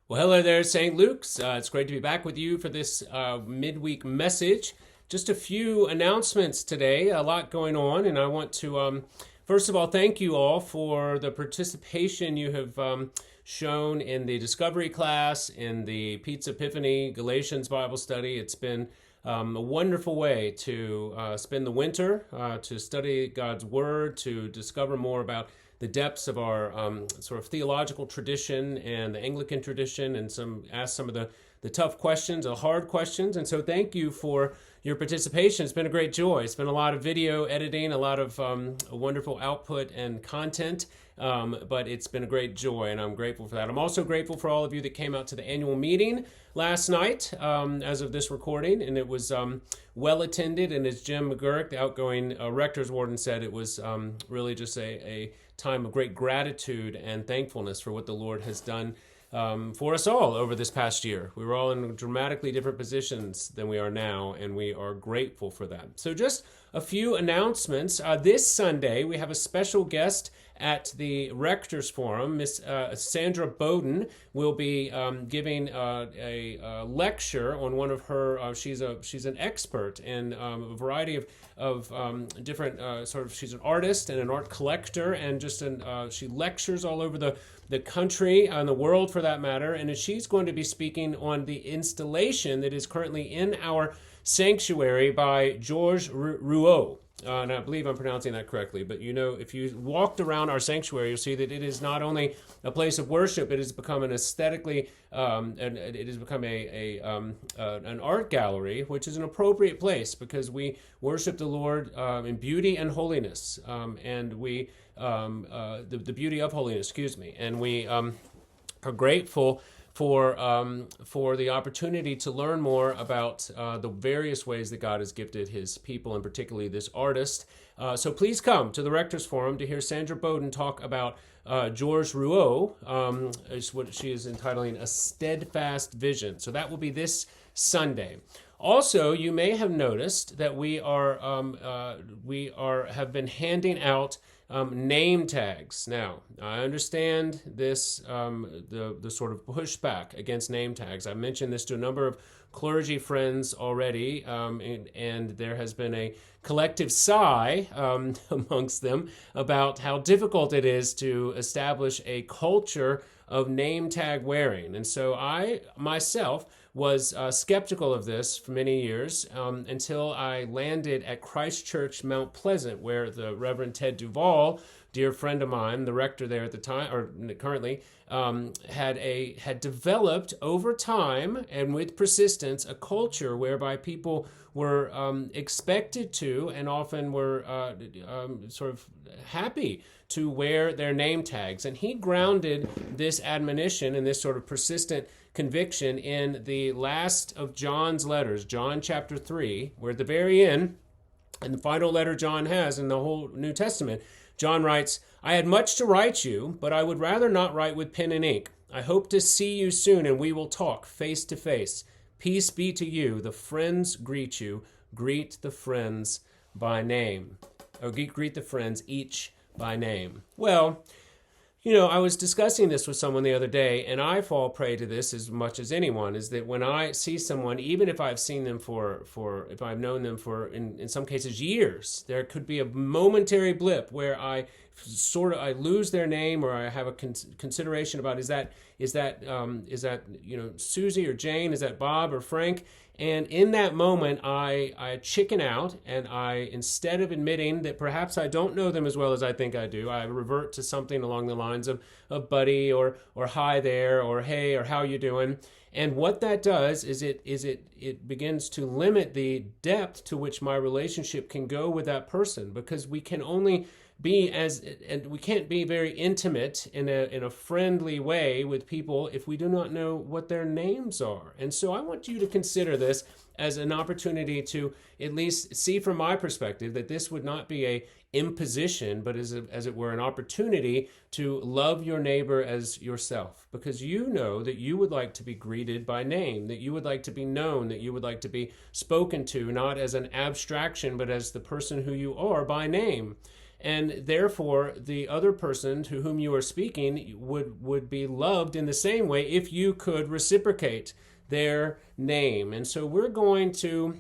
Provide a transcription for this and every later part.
Well, hello there, St. Luke's. It's great to be back with you for this midweek message. Just a few announcements today, a lot going on, and I want to, first of all, thank you all for the participation you have shown in the Discovery class, in the Pizza Epiphany Galatians Bible study. It's been a wonderful way to spend the winter, to study God's Word, to discover more about the depths of our sort of theological tradition and the Anglican tradition, and ask some of the tough questions, the hard questions. And so thank you for your participation. It's been a great joy. It's been a lot of video editing, a lot of wonderful output and content, but it's been a great joy, and I'm grateful for that. I'm also grateful for all of you that came out to the annual meeting last night as of this recording, and it was well attended, and as Jim McGurk, the outgoing rector's warden, said, it was really just a time of great gratitude and thankfulness for what the Lord has done for us all over this past year. We were all in dramatically different positions than we are now, and we are grateful for that. So just a few announcements. This Sunday, we have a special guest at the Rector's Forum. Miss Sandra Bowden will be giving a lecture on one of her, she's an expert in a variety of different she's an artist and an art collector, and she lectures all over the country and the world for that matter, and she's going to be speaking on the installation that is currently in our sanctuary by Georges Rouault. And I believe I'm pronouncing that correctly, but if you walked around our sanctuary, you'll see that it is not only a place of worship, it has become an aesthetically, and it has become an art gallery, which is an appropriate place because we worship the Lord in beauty and holiness, and we the beauty of holiness, and we are grateful for the opportunity to learn more about the various ways that God has gifted his people, and particularly this artist. So please come to the Rector's Forum to hear Sandra Bowden talk about Georges Rouault, is what she is entitling A Steadfast Vision. So that will be this Sunday. Also, you may have noticed that we have been handing out name tags. Now, I understand this, the sort of pushback against name tags. I mentioned this to a number of clergy friends already, and there has been a collective sigh amongst them about how difficult it is to establish a culture of name tag wearing. And so I myself was skeptical of this for many years until I landed at Christ Church Mount Pleasant, where the Reverend Ted Duval, dear friend of mine, the rector there at the time, or currently, had developed over time and with persistence a culture whereby people were expected to, and often were sort of happy to wear their name tags. And he grounded this admonition and this sort of persistent conviction in the last of John's letters, John chapter 3, where at the very end, and the final letter John has in the whole New Testament, John writes, "I had much to write you, but I would rather not write with pen and ink. I hope to see you soon, and we will talk face to face. Peace be to you. The friends greet you. Greet the friends by name." Or greet the friends each by name. Well, I was discussing this with someone the other day, and I fall prey to this as much as anyone, is that when I see someone, even if I've seen them if I've known them for, in some cases, years, there could be a momentary blip where I lose their name, or I have a consideration about, is that Susie or Jane, is that Bob or Frank? And in that moment, I chicken out, and instead of admitting that perhaps I don't know them as well as I think I do, I revert to something along the lines of buddy, or hi there, or hey, or how you doing? And what that does is it begins to limit the depth to which my relationship can go with that person, because we can only and we can't be very intimate in a friendly way with people if we do not know what their names are. And so I want you to consider this as an opportunity to at least see from my perspective that this would not be a imposition, but as it were an opportunity to love your neighbor as yourself, because you know that you would like to be greeted by name, that you would like to be known, that you would like to be spoken to, not as an abstraction, but as the person who you are by name. and therefore the other person to whom you are speaking would be loved in the same way if you could reciprocate their name. And so we're going to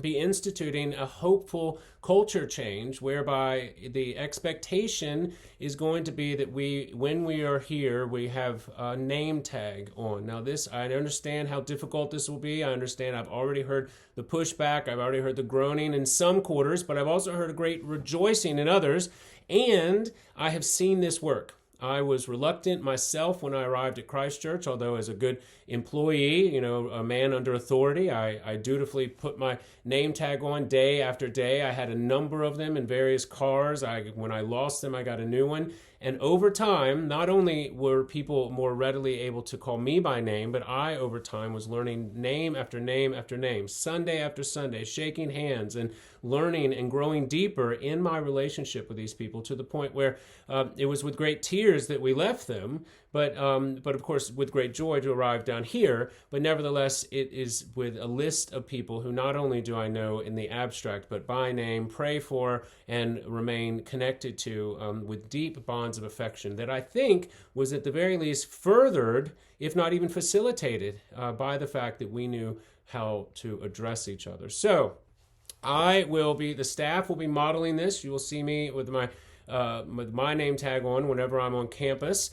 be instituting a hopeful culture change whereby the expectation is going to be that when we are here, we have a name tag on. Now this, I understand how difficult this will be. I understand I've already heard the pushback. I've already heard the groaning in some quarters, but I've also heard a great rejoicing in others. And I have seen this work. I was reluctant myself when I arrived at Christ Church, although as a good employee, a man under authority, I dutifully put my name tag on day after day. I had a number of them in various cars. When I lost them, I got a new one. And over time, not only were people more readily able to call me by name, but I, over time, was learning name after name after name, Sunday after Sunday, shaking hands and learning and growing deeper in my relationship with these people, to the point where it was with great tears that we left them, but of course with great joy to arrive down here. But nevertheless, it is with a list of people who not only do I know in the abstract, but by name, pray for, and remain connected to with deep bonds of affection that I think was at the very least furthered, if not even facilitated, by the fact that we knew how to address each other. So the staff will be modeling this. You will see me with my name tag on whenever I'm on campus.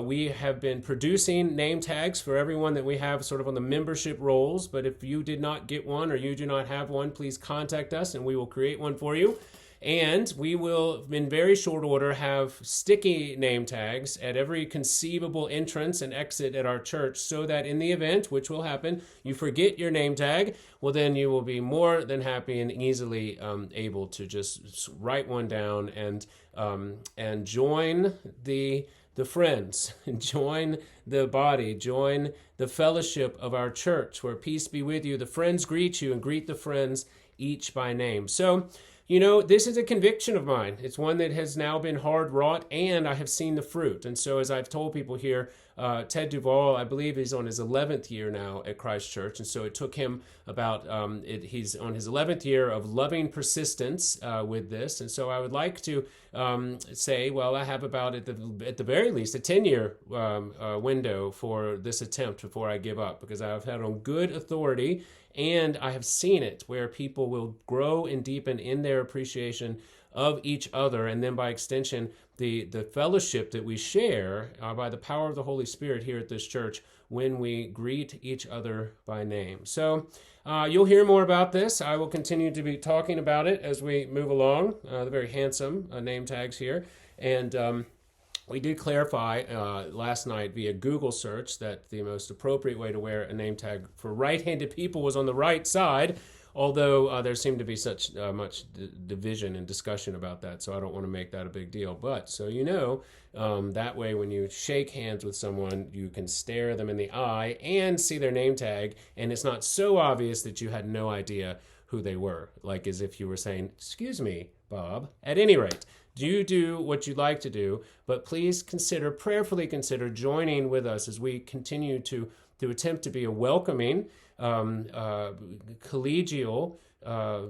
We have been producing name tags for everyone that we have sort of on the membership rolls, but if you did not get one or you do not have one, please contact us and we will create one for you. And we will, in very short order, have sticky name tags at every conceivable entrance and exit at our church, so that in the event, which will happen, you forget your name tag, well, then you will be more than happy and easily able to just write one down and join the friends, join the body, join the fellowship of our church, where peace be with you. The friends greet you, and greet the friends each by name. So, this is a conviction of mine. It's one that has now been hard wrought, and I have seen the fruit. And so, as I've told people here, Ted Duvall, I believe he's on his 11th year now at Christ Church. And so it took him about, he's on his 11th year of loving persistence with this. And so I would like to say, well, I have about, at the very least, a 10-year window for this attempt before I give up, because I've had on good authority, and I have seen it where people will grow and deepen in their appreciation of each other, and then by extension, the fellowship that we share by the power of the Holy Spirit here at this church when we greet each other by name. So you'll hear more about this. I will continue to be talking about it as we move along, the very handsome name tags here. And we did clarify last night via Google search that the most appropriate way to wear a name tag for right-handed people was on the right side, although there seemed to be such much division and discussion about that, so I don't want to make that a big deal. But so that way when you shake hands with someone, you can stare them in the eye and see their name tag, and it's not so obvious that you had no idea who they were, like as if you were saying, "Excuse me, Bob." At any rate, you do what you'd like to do, but please prayerfully consider joining with us as we continue to attempt to be a welcoming, collegial,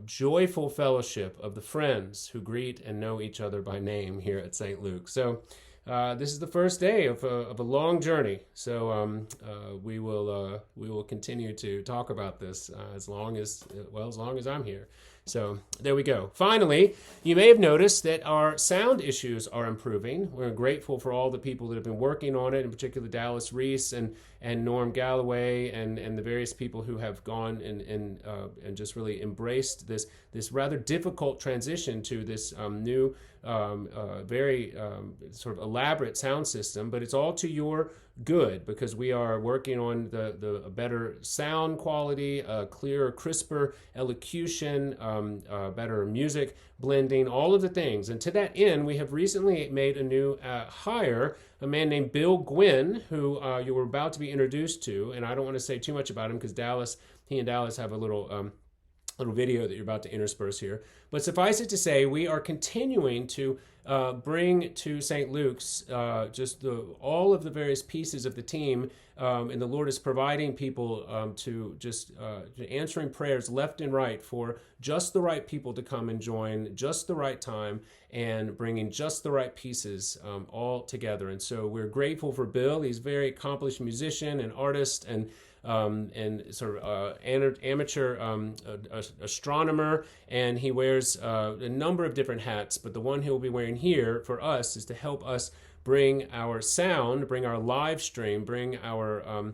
joyful fellowship of the friends who greet and know each other by name here at St. Luke. So this is the first day of a long journey. So we will continue to talk about this as long as I'm here. So there we go. Finally, you may have noticed that our sound issues are improving. We're grateful for all the people that have been working on it, in particular Dallas Reese and Norm Galloway and the various people who have gone and just really embraced this rather difficult transition to this new, very sort of elaborate sound system. But it's all to your good, because we are working on the better sound quality, clearer, crisper elocution, better music blending, all of the things. And to that end, we have recently made a new hire, a man named Bill Gwynn, who you were about to be introduced to. And I don't want to say too much about him because he and Dallas have a little little video that you're about to intersperse here. But suffice it to say, we are continuing to bring to St. Luke's all of the various pieces of the team, and the Lord is providing people to just answering prayers left and right for just the right people to come and join, just the right time, and bringing just the right pieces all together. And so we're grateful for Bill. He's a very accomplished musician and artist, and sort of amateur astronomer, and he wears a number of different hats, but the one he'll be wearing here for us is to help us bring our sound, bring our live stream, bring our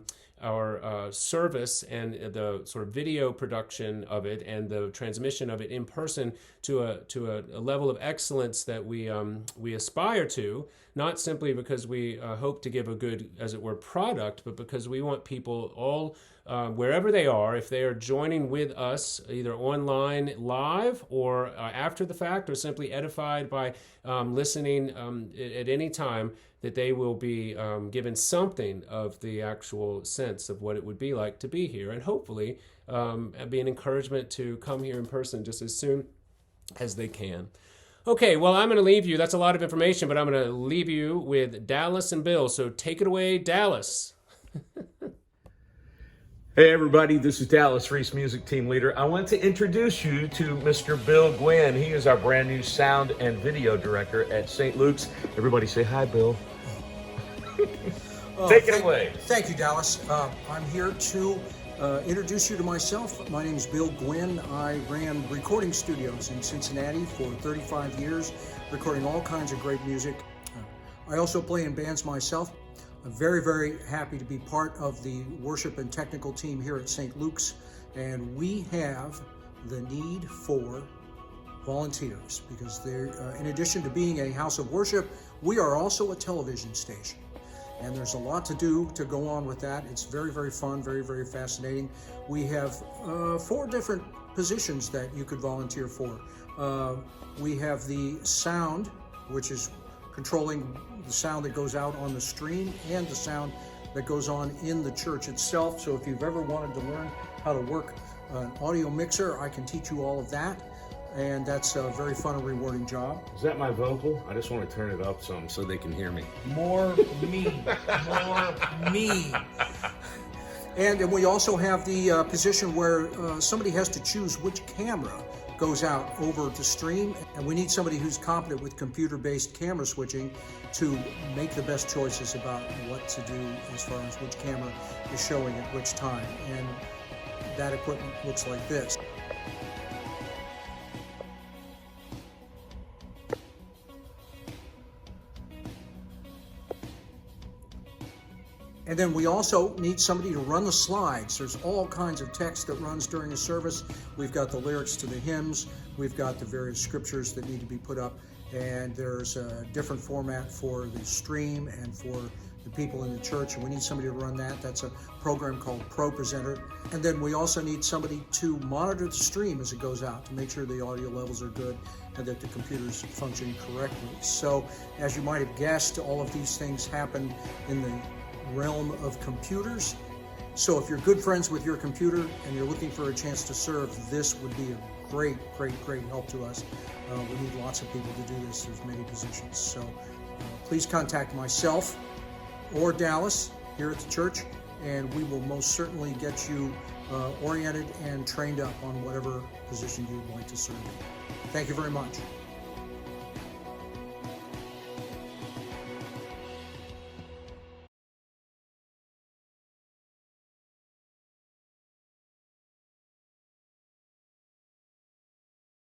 service and the sort of video production of it and the transmission of it in person to a level of excellence that we aspire to, not simply because we hope to give a good, as it were, product, but because we want people all wherever they are, if they are joining with us either online live or after the fact, or simply edified by listening at any time, that they will be given something of the actual sense of what it would be like to be here, and hopefully be an encouragement to come here in person just as soon as they can. Okay, well, I'm going to leave you. That's a lot of information, but I'm going to leave you with Dallas and Bill. So take it away, Dallas. Hey everybody, this is Dallas Reese, music team leader. I want to introduce you to Mr. Bill Gwynn. He is our brand new sound and video director at St. Luke's. Everybody say hi, Bill. Take it away. Thank you, Dallas. I'm here to introduce you to myself. My name is Bill Gwynn. I ran recording studios in Cincinnati for 35 years, recording all kinds of great music. I also play in bands myself. I'm very, very happy to be part of the worship and technical team here at St. Luke's, and we have the need for volunteers because in addition to being a house of worship, we are also a television station. And there's a lot to do to go on with that. It's very, very fun, very, very fascinating. We have 4 different positions that you could volunteer for. We have the sound, which is controlling the sound that goes out on the stream and the sound that goes on in the church itself. So if you've ever wanted to learn how to work an audio mixer, I can teach you all of that. And that's a very fun and rewarding job. Is that my vocal? I just want to turn it up some so they can hear me. More me, more me. And we also have the position where somebody has to choose which camera goes out over the stream, and we need somebody who's competent with computer-based camera switching to make the best choices about what to do as far as which camera is showing at which time. And that equipment looks like this. And then we also need somebody to run the slides. There's all kinds of text that runs during a service. We've got the lyrics to the hymns. We've got the various scriptures that need to be put up. And there's a different format for the stream and for the people in the church. And we need somebody to run that. That's a program called Pro Presenter. And then we also need somebody to monitor the stream as it goes out to make sure the audio levels are good and that the computers function correctly. So as you might have guessed, all of these things happen in the realm of computers. So if you're good friends with your computer and you're looking for a chance to serve, this would be a great help to us. We need lots of people to do this. There's many positions. So please contact myself or Dallas here at the church, and we will most certainly get you oriented and trained up on whatever position you'd like to serve in. Thank you very much.